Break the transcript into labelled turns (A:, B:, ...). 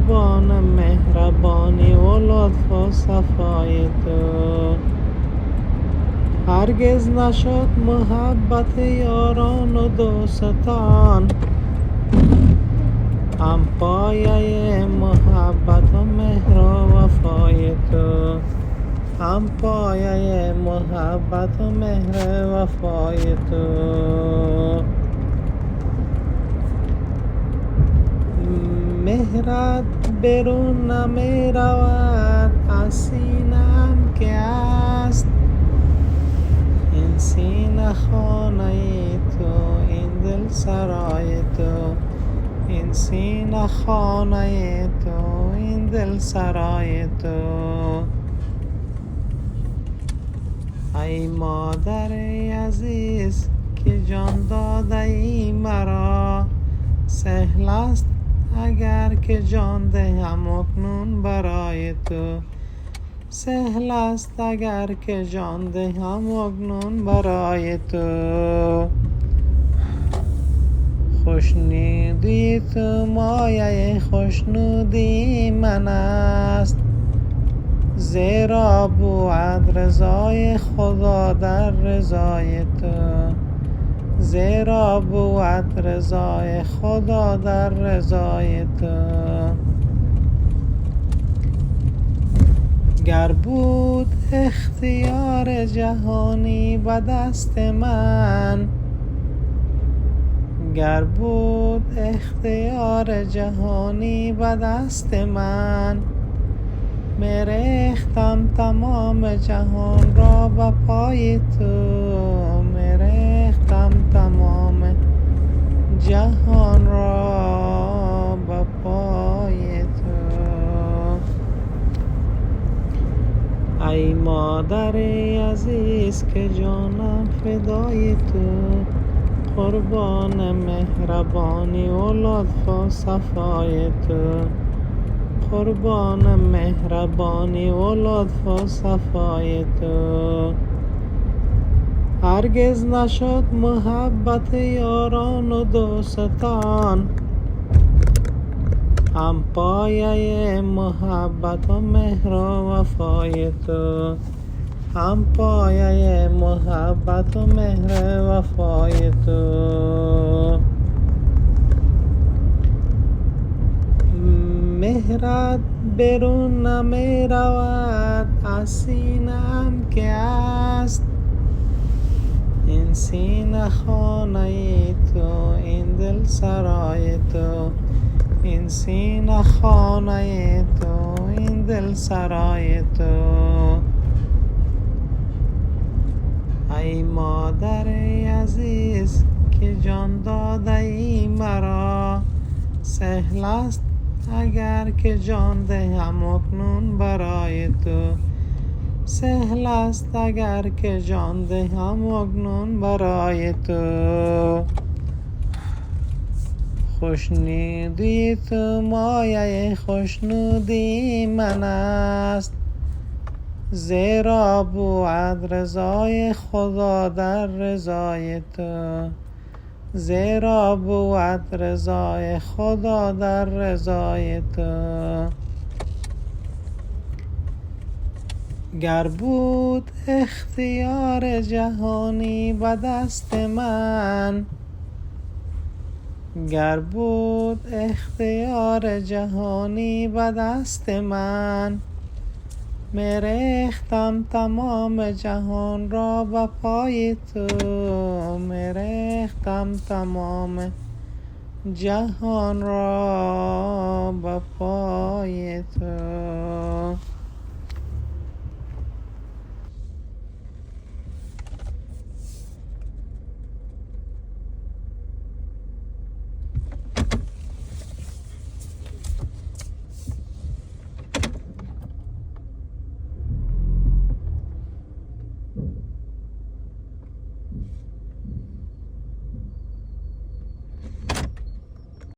A: قربان مهربانی و لطف و صفای تو. هرگز نشد محبت یاران و دوستان، هم پایه محبت و مهر و وفای تو. هم پایه محبت و مهر و وفای تو. مهرت برون نمی رود از سینه‌ام که است، این سینه خانه تو، این دل سرای تو. این سینه خانه تو، این دل سرای تو. ای مادر عزیز که جان داده ای مرا، سهل است اگر که جان دهم اکنون برای تو. سهل است اگر که جان دهم اکنون برای تو. خوشنودی تو مایه خوشنودی من است، زیرا بود رضای خدا در رضای تو. زیرا بود رضای خدا در رضای تو. گر بود اختیار جهانی به دست من، گر بود اختیار جهانی به دست من، می ریختم تمام جهان را به پای تو. می ریختم تمام جهان را به پای تو. ای مادر عزیز که جانم فدای تو، قربان مهربانی و لطف و صفای تو. قربان مهربانی و لطف و صفای تو. هرگز نشد محبت یاران و دوستان، هم پایه محبت و مهر و وفای تو. هم پایه محبت و مهر و وفای تو. مهرت برون نمی رود از سینه‌ام که است، این سینه خانه تو، این دل سرای تو. این سینه خانه تو، این دل سرای تو. ای مادر عزیز که جان داده ای مرا، سهل است اگر که جان دهم اکنون برای تو. سهل است اگر که جان دهم اکنون برای تو. خوشنودی تو مایه خوشنودی من است، زیرا بود رضای خدا در رضای تو. زیرا بود رضای خدا در رضای تو. گر بود اختیار جهانی به دست من، گر بود اختیار جهانی به دست من، می ریختم تمام جهان را به پای تو. می ریختم تمام جهان را به پای تو.